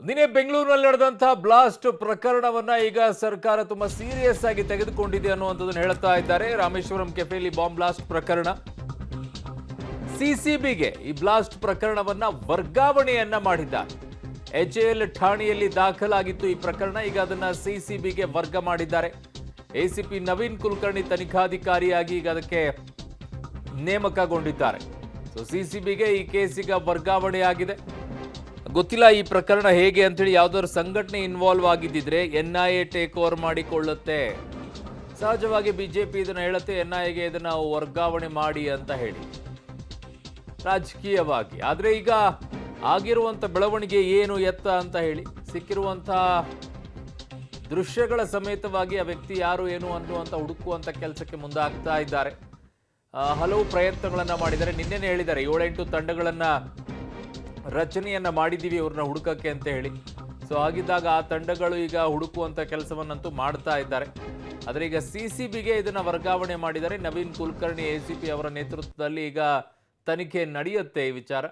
ನಿನ್ನೆ ಬೆಂಗಳೂರಿನಲ್ಲಿ ನಡೆದಂತಹ ಬ್ಲಾಸ್ಟ್ ಪ್ರಕರಣವನ್ನ ಈಗ ಸರ್ಕಾರ ತುಂಬಾ ಸೀರಿಯಸ್ ಆಗಿ ತೆಗೆದುಕೊಂಡಿದೆ ಅನ್ನುವಂಥದ್ದನ್ನು ಹೇಳ್ತಾ ಇದ್ದಾರೆ. ರಾಮೇಶ್ವರಂ ಕೆಫೆಯಲ್ಲಿ ಬಾಂಬ್ ಬ್ಲಾಸ್ಟ್ ಪ್ರಕರಣ ಸಿಸಿಬಿಗೆ ಈ ಬ್ಲಾಸ್ಟ್ ಪ್ರಕರಣವನ್ನ ವರ್ಗಾವಣೆಯನ್ನ ಮಾಡಿದ್ದಾರೆ. ಎಚ್ಎಎಲ್ ಠಾಣೆಯಲ್ಲಿ ದಾಖಲಾಗಿತ್ತು ಈ ಪ್ರಕರಣ. ಈಗ ಅದನ್ನ ಸಿಸಿಬಿಗೆ ವರ್ಗ ಮಾಡಿದ್ದಾರೆ. ಎಸಿಪಿ ನವೀನ್ ಕುಲಕರ್ಣಿ ತನಿಖಾಧಿಕಾರಿಯಾಗಿ ಈಗ ಅದಕ್ಕೆ ನೇಮಕಗೊಂಡಿದ್ದಾರೆ. ಸೊ ಸಿಸಿಬಿಗೆ ಈ ಕೇಸ್ ಈಗ ವರ್ಗಾವಣೆಯಾಗಿದೆ. ಗೊತ್ತಿಲ್ಲ ಈ ಪ್ರಕರಣ ಹೇಗೆ ಅಂತೇಳಿ. ಯಾವ್ದಾದ್ರು ಸಂಘಟನೆ ಇನ್ವಾಲ್ವ್ ಆಗಿದ್ದಿದ್ರೆ ಎನ್ಐಎ ಟೇಕ್ ಓವರ್ ಮಾಡಿಕೊಳ್ಳುತ್ತೆ. ಸಹಜವಾಗಿ ಬಿಜೆಪಿ ಇದನ್ನ ಹೇಳುತ್ತೆ, ಎನ್ಐಎಗೆ ಇದನ್ನ ವರ್ಗಾವಣೆ ಮಾಡಿ ಅಂತ ಹೇಳಿ ರಾಜಕೀಯವಾಗಿ. ಆದ್ರೆ ಈಗ ಆಗಿರುವಂತ ಬೆಳವಣಿಗೆ ಏನು ಎತ್ತ ಅಂತ ಹೇಳಿ ಸಿಕ್ಕಿರುವಂತ ದೃಶ್ಯಗಳ ಸಮೇತವಾಗಿ ಆ ವ್ಯಕ್ತಿ ಯಾರು ಏನು ಅನ್ನುವಂತ ಹುಡುಕುವಂತ ಕೆಲಸಕ್ಕೆ ಮುಂದಾಗ್ತಾ ಇದ್ದಾರೆ. ಹಲವು ಪ್ರಯತ್ನಗಳನ್ನ ಮಾಡಿದ್ದಾರೆ. ನಿನ್ನೆನೇ ಹೇಳಿದ್ದಾರೆ 7-8 ತಂಡಗಳನ್ನ ರಚನೆಯನ್ನ ಮಾಡಿದ್ದೀವಿ ಇವ್ರನ್ನ ಹುಡುಕಕ್ಕೆ ಅಂತ ಹೇಳಿ. ಸೊ ಹಾಗಿದ್ದಾಗ ಆ ತಂಡಗಳು ಈಗ ಹುಡುಕುವಂತ ಕೆಲಸವನ್ನಂತೂ ಮಾಡ್ತಾ ಇದ್ದಾರೆ. ಆದರೆ ಈಗ ಸಿಸಿಬಿಗೆ ಇದನ್ನ ವರ್ಗಾವಣೆ ಮಾಡಿದ್ದಾರೆ. ನವೀನ್ ಕುಲಕರ್ಣಿ ಎಸಿಪಿ ಅವರ ನೇತೃತ್ವದಲ್ಲಿ ಈಗ ತನಿಖೆ ನಡೆಯುತ್ತೆ ಈ ವಿಚಾರ.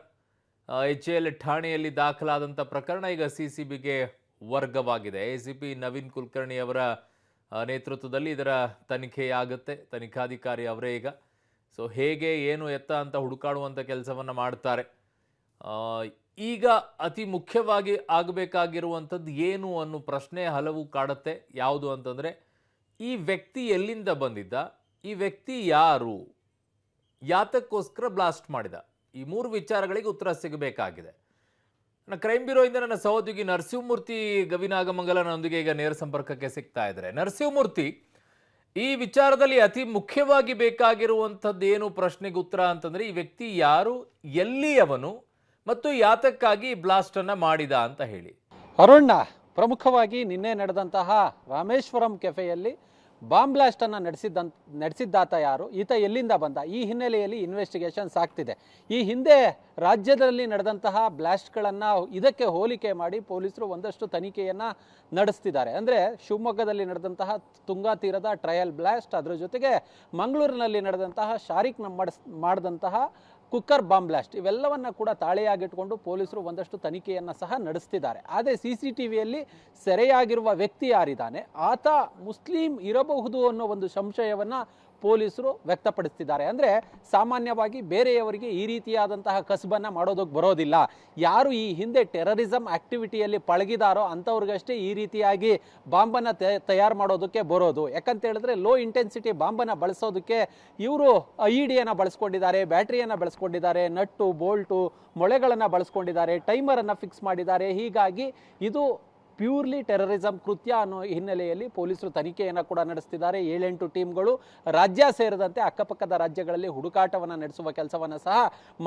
ಎಚ್ಎಎಲ್ ಠಾಣೆಯಲ್ಲಿ ದಾಖಲಾದಂಥ ಪ್ರಕರಣ ಈಗ ಸಿಸಿಬಿಗೆ ವರ್ಗವಾಗಿದೆ. ಎಸಿಪಿ ನವೀನ್ ಕುಲಕರ್ಣಿ ಅವರ ನೇತೃತ್ವದಲ್ಲಿ ಇದರ ತನಿಖೆಯಾಗುತ್ತೆ. ತನಿಖಾಧಿಕಾರಿ ಅವರೇ ಈಗ. ಸೊ ಹೇಗೆ ಏನು ಎತ್ತ ಅಂತ ಹುಡುಕಾಡುವಂಥ ಕೆಲಸವನ್ನು ಮಾಡ್ತಾರೆ. ಈಗ ಅತಿ ಮುಖ್ಯವಾಗಿ ಆಗಬೇಕಾಗಿರುವಂಥದ್ದು ಏನು ಅನ್ನೋ ಪ್ರಶ್ನೆ ಹಲವು ಕಾಡುತ್ತೆ. ಯಾವುದು ಅಂತಂದರೆ, ಈ ವ್ಯಕ್ತಿ ಎಲ್ಲಿಂದ ಬಂದಿದ್ದ, ಈ ವ್ಯಕ್ತಿ ಯಾರು, ಯಾತಕ್ಕೋಸ್ಕರ ಬ್ಲಾಸ್ಟ್ ಮಾಡಿದ, ಈ 3 ವಿಚಾರಗಳಿಗೆ ಉತ್ತರ ಸಿಗಬೇಕಾಗಿದೆ. ನನ್ನ ಕ್ರೈಮ್ ಬ್ಯೂರೋಯಿಂದ ನನ್ನ ಸಹೋದ್ಯೋಗಿ ನರಸಿಂಹಮೂರ್ತಿ ಗವಿನಾಗಮಂಗಲನೊಂದಿಗೆ ಈಗ ನೇರ ಸಂಪರ್ಕಕ್ಕೆ ಸಿಗ್ತಾ ಇದ್ದಾರೆ. ನರಸಿಂಹಮೂರ್ತಿ, ಈ ವಿಚಾರದಲ್ಲಿ ಅತಿ ಮುಖ್ಯವಾಗಿ ಬೇಕಾಗಿರುವಂಥದ್ದು ಏನು ಪ್ರಶ್ನೆಗೆ ಉತ್ತರ ಅಂತಂದ್ರೆ, ಈ ವ್ಯಕ್ತಿ ಯಾರು, ಎಲ್ಲಿಯವನು ಮತ್ತು ಯಾತಕ್ಕಾಗಿ ಬ್ಲಾಸ್ಟ್ ಅನ್ನ ಮಾಡಿದ ಅಂತ ಹೇಳಿ. ಅರುಣ್ಣ, ಪ್ರಮುಖವಾಗಿ ನಿನ್ನೆ ನಡೆದಂತಹ ರಾಮೇಶ್ವರಂ ಕೆಫೆಯಲ್ಲಿ ಬಾಂಬ್ ಬ್ಲಾಸ್ಟ್ ಅನ್ನು ನಡೆಸಿದ್ದಾತ ಯಾರು, ಈತ ಎಲ್ಲಿಂದ ಬಂದ, ಈ ಹಿನ್ನೆಲೆಯಲ್ಲಿ ಇನ್ವೆಸ್ಟಿಗೇಷನ್ಸ್ ಆಗ್ತಿದೆ. ಈ ಹಿಂದೆ ರಾಜ್ಯದಲ್ಲಿ ನಡೆದಂತಹ ಬ್ಲಾಸ್ಟ್ಗಳನ್ನು ಇದಕ್ಕೆ ಹೋಲಿಕೆ ಮಾಡಿ ಪೊಲೀಸರು ಒಂದಷ್ಟು ತನಿಖೆಯನ್ನು ನಡೆಸ್ತಿದ್ದಾರೆ. ಅಂದರೆ ಶಿವಮೊಗ್ಗದಲ್ಲಿ ನಡೆದಂತಹ ತುಂಗಾ ತೀರದ ಟ್ರಯಲ್ ಬ್ಲಾಸ್ಟ್, ಅದರ ಜೊತೆಗೆ ಮಂಗಳೂರಿನಲ್ಲಿ ನಡೆದಂತಹ ಶಾರಿಕ್ ಮಾಡಿದಂತಹ ಕುಕ್ಕರ್ ಬಾಂಬ್ ಬ್ಲಾಸ್ಟ್, ಇವೆಲ್ಲವನ್ನ ಕೂಡ ತಾಳೆಯಾಗಿಟ್ಕೊಂಡು ಪೊಲೀಸರು ಒಂದಷ್ಟು ತನಿಖೆಯನ್ನು ಸಹ ನಡೆಸ್ತಿದ್ದಾರೆ. ಆದರೆ CCTVಯಲ್ಲಿ ಸೆರೆಯಾಗಿರುವ ವ್ಯಕ್ತಿ ಯಾರಿದ್ದಾನೆ, ಆತ ಮುಸ್ಲಿಂ ಇರಬಹುದು ಅನ್ನೋ ಒಂದು ಸಂಶಯವನ್ನು ಪೊಲೀಸರು ವ್ಯಕ್ತಪಡಿಸ್ತಿದ್ದಾರೆ. ಅಂದರೆ ಸಾಮಾನ್ಯವಾಗಿ ಬೇರೆಯವರಿಗೆ ಈ ರೀತಿಯಾದಂತಹ ಕಸಬನ್ನು ಮಾಡೋದಕ್ಕೆ ಬರೋದಿಲ್ಲ. ಯಾರು ಈ ಹಿಂದೆ ಟೆರರಿಸಮ್ ಆಕ್ಟಿವಿಟಿಯಲ್ಲಿ ಪಳಗಿದಾರೋ ಅಂಥವ್ರಿಗಷ್ಟೇ ಈ ರೀತಿಯಾಗಿ ಬಾಂಬನ್ನು ತಯಾರು ಮಾಡೋದಕ್ಕೆ ಬರೋದು. ಯಾಕಂತ ಹೇಳಿದ್ರೆ ಲೋ ಇಂಟೆನ್ಸಿಟಿ ಬಾಂಬನ್ನು ಬಳಸೋದಕ್ಕೆ ಇವರು IEDಯನ್ನು ಬಳಸ್ಕೊಂಡಿದ್ದಾರೆ, ಬ್ಯಾಟ್ರಿಯನ್ನು ಬಳಸ್ಕೊಂಡಿದ್ದಾರೆ, ನಟ್ಟು ಬೋಲ್ಟು ಮೊಳೆಗಳನ್ನು ಬಳಸ್ಕೊಂಡಿದ್ದಾರೆ, ಟೈಮರನ್ನು ಫಿಕ್ಸ್ ಮಾಡಿದ್ದಾರೆ. ಹೀಗಾಗಿ ಇದು ಪ್ಯೂರ್ಲಿ ಟೆರರಿಸಂ ಕೃತ್ಯ ಅನ್ನೋ ಹಿನ್ನೆಲೆಯಲ್ಲಿ ಪೊಲೀಸರು ತನಿಖೆಯನ್ನು ಕೂಡ ನಡೆಸ್ತಿದ್ದಾರೆ. 7-8 ಟೀಮ್ಗಳು ರಾಜ್ಯ ಸೇರಿದಂತೆ ಅಕ್ಕಪಕ್ಕದ ರಾಜ್ಯಗಳಲ್ಲಿ ಹುಡುಕಾಟವನ್ನು ನಡೆಸುವ ಕೆಲಸವನ್ನು ಸಹ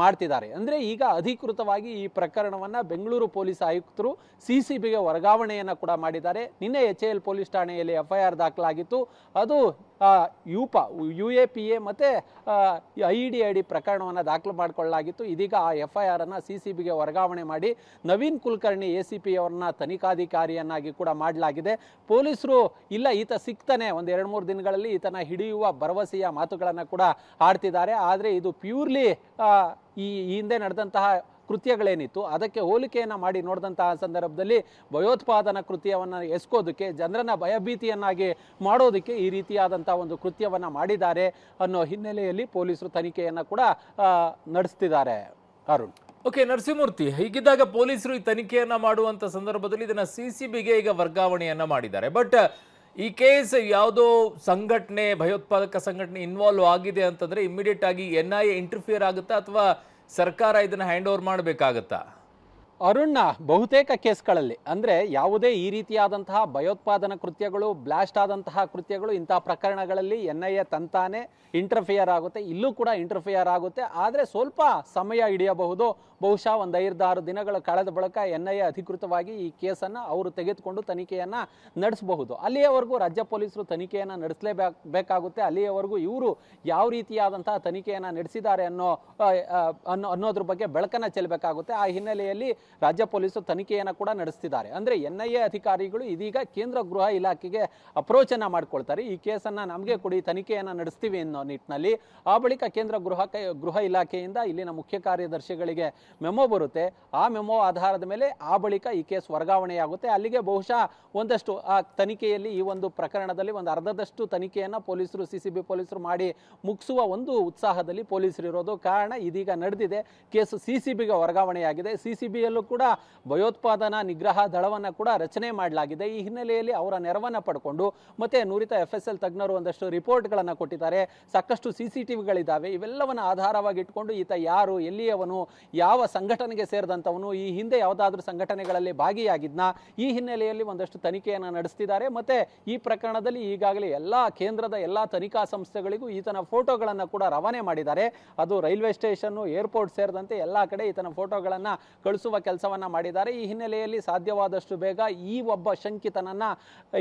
ಮಾಡ್ತಿದ್ದಾರೆ. ಅಂದರೆ ಈಗ ಅಧಿಕೃತವಾಗಿ ಈ ಪ್ರಕರಣವನ್ನು ಬೆಂಗಳೂರು ಪೊಲೀಸ್ ಆಯುಕ್ತರು CCBಗೆ ವರ್ಗಾವಣೆಯನ್ನು ಕೂಡ ಮಾಡಿದ್ದಾರೆ. ನಿನ್ನೆ HAL ಪೊಲೀಸ್ ಠಾಣೆಯಲ್ಲಿ FIR ದಾಖಲಾಗಿತ್ತು. ಅದು UAPA ಮತ್ತು IED ಪ್ರಕರಣವನ್ನು ದಾಖಲು ಮಾಡಿಕೊಳ್ಳಲಾಗಿತ್ತು. ಇದೀಗ ಆ FIR ಅನ್ನು CCBಗೆ ವರ್ಗಾವಣೆ ಮಾಡಿ ನವೀನ್ ಕುಲಕರ್ಣಿ ACP ಅವರನ್ನ ತನಿಖಾಧಿಕಾರಿಯನ್ನಾಗಿ ಕೂಡ ಮಾಡಲಾಗಿದೆ. ಪೊಲೀಸರು ಇಲ್ಲ ಈತ ಸಿಗ್ತಾನೆ, ಒಂದು 2-3 ದಿನಗಳಲ್ಲಿ ಈತನ ಹಿಡಿಯುವ ಭರವಸೆಯ ಮಾತುಗಳನ್ನು ಕೂಡ ಆಡ್ತಿದ್ದಾರೆ. ಆದರೆ ಇದು ಪ್ಯೂರ್ಲಿ ಈ ಹಿಂದೆ ನಡೆದಂತಹ ಕೃತ್ಯಗಳೇನಿತ್ತು ಅದಕ್ಕೆ ಹೋಲಿಕೆಯನ್ನು ಮಾಡಿ ನೋಡಿದಂತಹ ಸಂದರ್ಭದಲ್ಲಿ ಭಯೋತ್ಪಾದನಾ ಕೃತ್ಯವನ್ನು ಎಸ್ಕೋದಕ್ಕೆ, ಜನರನ್ನ ಭಯಭೀತಿಯನ್ನಾಗಿ ಮಾಡೋದಕ್ಕೆ ಈ ರೀತಿಯಾದಂಥ ಒಂದು ಕೃತ್ಯವನ್ನು ಮಾಡಿದ್ದಾರೆ ಅನ್ನೋ ಹಿನ್ನೆಲೆಯಲ್ಲಿ ಪೊಲೀಸರು ತನಿಖೆಯನ್ನು ಕೂಡ ನಡೆಸ್ತಿದ್ದಾರೆ. ಅರುಣ್, ಓಕೆ ನರಸಿಂಹಮೂರ್ತಿ, ಹೀಗಿದ್ದಾಗ ಪೊಲೀಸರು ಈ ತನಿಖೆಯನ್ನ ಮಾಡುವಂತ ಸಂದರ್ಭದಲ್ಲಿ ಇದನ್ನ CCBಗೆ ಈಗ ವರ್ಗಾವಣೆಯನ್ನ ಮಾಡಿದ್ದಾರೆ. ಬಟ್ ಈ ಕೇಸ್ ಯಾವುದೋ ಸಂಘಟನೆ, ಭಯೋತ್ಪಾದಕ ಸಂಘಟನೆ ಇನ್ವಾಲ್ವ್ ಆಗಿದೆ ಅಂತಂದ್ರೆ ಇಮಿಡಿಯೇಟ್ ಆಗಿ NIA ಇಂಟರ್ಫಿಯರ್ ಆಗುತ್ತಾ ಅಥವಾ ಸರ್ಕಾರ ಇದನ್ನ ಹ್ಯಾಂಡ್ ಓವರ್ ಮಾಡಬೇಕಾಗತ್ತಾ? ಅರುಣ್ಣ, ಬಹುತೇಕ ಕೇಸ್ಗಳಲ್ಲಿ ಅಂದರೆ ಯಾವುದೇ ಈ ರೀತಿಯಾದಂತಹ ಭಯೋತ್ಪಾದನಾ ಕೃತ್ಯಗಳು, ಬ್ಲಾಸ್ಟ್ ಆದಂತಹ ಕೃತ್ಯಗಳು, ಇಂತಹ ಪ್ರಕರಣಗಳಲ್ಲಿ NIA ತಂತಾನೆ ಇಂಟರ್ಫಿಯರ್ ಆಗುತ್ತೆ. ಇಲ್ಲೂ ಕೂಡ ಇಂಟರ್ಫಿಯರ್ ಆಗುತ್ತೆ. ಆದರೆ ಸ್ವಲ್ಪ ಸಮಯ ಹಿಡಿಯಬಹುದು. ಬಹುಶಃ ಒಂದು 5-6 ದಿನಗಳ ಕಳೆದ ಬಳಿಕ NIA ಅಧಿಕೃತವಾಗಿ ಈ ಕೇಸನ್ನು ಅವರು ತೆಗೆದುಕೊಂಡು ತನಿಖೆಯನ್ನು ನಡೆಸಬಹುದು. ಅಲ್ಲಿಯವರೆಗೂ ರಾಜ್ಯ ಪೊಲೀಸರು ತನಿಖೆಯನ್ನು ನಡೆಸಲೇಬೇಕಾಗುತ್ತೆ. ಅಲ್ಲಿಯವರೆಗೂ ಇವರು ಯಾವ ರೀತಿಯಾದಂತಹ ತನಿಖೆಯನ್ನು ನಡೆಸಿದ್ದಾರೆ ಅನ್ನೋದ್ರ ಬಗ್ಗೆ ಬೆಳಕನ್ನು ಚೆಲ್ಲಬೇಕಾಗುತ್ತೆ. ಆ ಹಿನ್ನೆಲೆಯಲ್ಲಿ ರಾಜ್ಯ ಪೊಲೀಸರು ತನಿಖೆಯನ್ನು ಕೂಡ ನಡೆಸ್ತಿದ್ದಾರೆ. ಅಂದರೆ NIA ಅಧಿಕಾರಿಗಳು ಇದೀಗ ಕೇಂದ್ರ ಗೃಹ ಇಲಾಖೆಗೆ ಅಪ್ರೋಚನ್ನು ಮಾಡ್ಕೊಳ್ತಾರೆ. ಈ ಕೇಸನ್ನು ನಮಗೆ ಕೊಡಿ, ತನಿಖೆಯನ್ನು ನಡೆಸ್ತೀವಿ ಅನ್ನೋ ನಿಟ್ಟಿನಲ್ಲಿ. ಆ ಬಳಿಕ ಕೇಂದ್ರ ಗೃಹ ಇಲಾಖೆಯಿಂದ ಇಲ್ಲಿನ ಮುಖ್ಯ ಕಾರ್ಯದರ್ಶಿಗಳಿಗೆ ಮೆಮೊ ಬರುತ್ತೆ. ಆ ಮೆಮೊ ಆಧಾರದ ಮೇಲೆ ಆ ಬಳಿಕ ಈ ಕೇಸ್ ವರ್ಗಾವಣೆಯಾಗುತ್ತೆ. ಅಲ್ಲಿಗೆ ಬಹುಶಃ ಒಂದಷ್ಟು ಆ ತನಿಖೆಯಲ್ಲಿ ಈ ಒಂದು ಪ್ರಕರಣದಲ್ಲಿ ಒಂದು ಅರ್ಧದಷ್ಟು ತನಿಖೆಯನ್ನು ಪೊಲೀಸರು CCB ಪೊಲೀಸರು ಮಾಡಿ ಮುಗಿಸುವ ಒಂದು ಉತ್ಸಾಹದಲ್ಲಿ ಪೊಲೀಸರು ಇರೋದು. ಕಾರಣ ಇದೀಗ ನಡೆದಿದೆ, ಕೇಸು CCBಗೆ ವರ್ಗಾವಣೆಯಾಗಿದೆ. CCBಯಲ್ಲೂ ಕೂಡ ಭಯೋತ್ಪಾದನಾ ನಿಗ್ರಹ ದಳವನ್ನು ಕೂಡ ರಚನೆ ಮಾಡಲಾಗಿದೆ. ಈ ಹಿನ್ನೆಲೆಯಲ್ಲಿ ಅವರ ನೆರವನ್ನು ಪಡ್ಕೊಂಡು ಮತ್ತೆ ನುರಿತ FSL ತಜ್ಞರು ಒಂದಷ್ಟು ರಿಪೋರ್ಟ್ಗಳನ್ನು ಕೊಟ್ಟಿದ್ದಾರೆ. ಸಾಕಷ್ಟು CCTVಗಳಿದ್ದಾವೆ. ಇವೆಲ್ಲವನ್ನು ಆಧಾರವಾಗಿ ಇಟ್ಕೊಂಡು ಈತ ಯಾರು, ಎಲ್ಲಿಯವನು, ಯಾವ ಸಂಘಟನೆಗೆ ಸೇರಿದಂಥವನು, ಈ ಹಿಂದೆ ಯಾವುದಾದ್ರೂ ಸಂಘಟನೆಗಳಲ್ಲಿ ಭಾಗಿಯಾಗಿದ್ನ, ಈ ಹಿನ್ನೆಲೆಯಲ್ಲಿ ಒಂದಷ್ಟು ತನಿಖೆಯನ್ನು ನಡೆಸ್ತಿದ್ದಾರೆ. ಮತ್ತೆ ಈ ಪ್ರಕರಣದಲ್ಲಿ ಈಗಾಗಲೇ ಕೇಂದ್ರದ ಎಲ್ಲ ತನಿಖಾ ಸಂಸ್ಥೆಗಳಿಗೂ ಈತನ ಫೋಟೋಗಳನ್ನು ಕೂಡ ರವಾನೆ ಮಾಡಿದ್ದಾರೆ. ಅದು ರೈಲ್ವೆ ಸ್ಟೇಷನ್, ಏರ್ಪೋರ್ಟ್ ಸೇರಿದಂತೆ ಎಲ್ಲ ಕಡೆ ಈತನ ಫೋಟೋಗಳನ್ನು ಕಳಿಸುವ ಕೆಲಸವನ್ನ ಮಾಡಿದ್ದಾರೆ. ಈ ಹಿನ್ನೆಲೆಯಲ್ಲಿ ಸಾಧ್ಯವಾದಷ್ಟು ಬೇಗ ಈ ಒಬ್ಬ ಶಂಕಿತನನ್ನ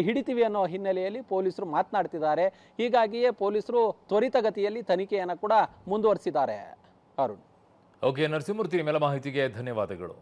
ಹಿಡಿತೀವಿ ಅನ್ನೋ ಹಿನ್ನೆಲೆಯಲ್ಲಿ ಪೊಲೀಸರು ಮಾತನಾಡ್ತಿದ್ದಾರೆ. ಹೀಗಾಗಿಯೇ ಪೊಲೀಸರು ತ್ವರಿತಗತಿಯಲ್ಲಿ ತನಿಖೆಯನ್ನು ಕೂಡ ಮುಂದುವರಿಸಿದ್ದಾರೆ. ಅರುಣ್. ಓಕೆ ನರಸಿಂಹಮೂರ್ತಿ, ನಿಮ್ಮೆಲ್ಲ ಮಾಹಿತಿಗೆ ಧನ್ಯವಾದಗಳು.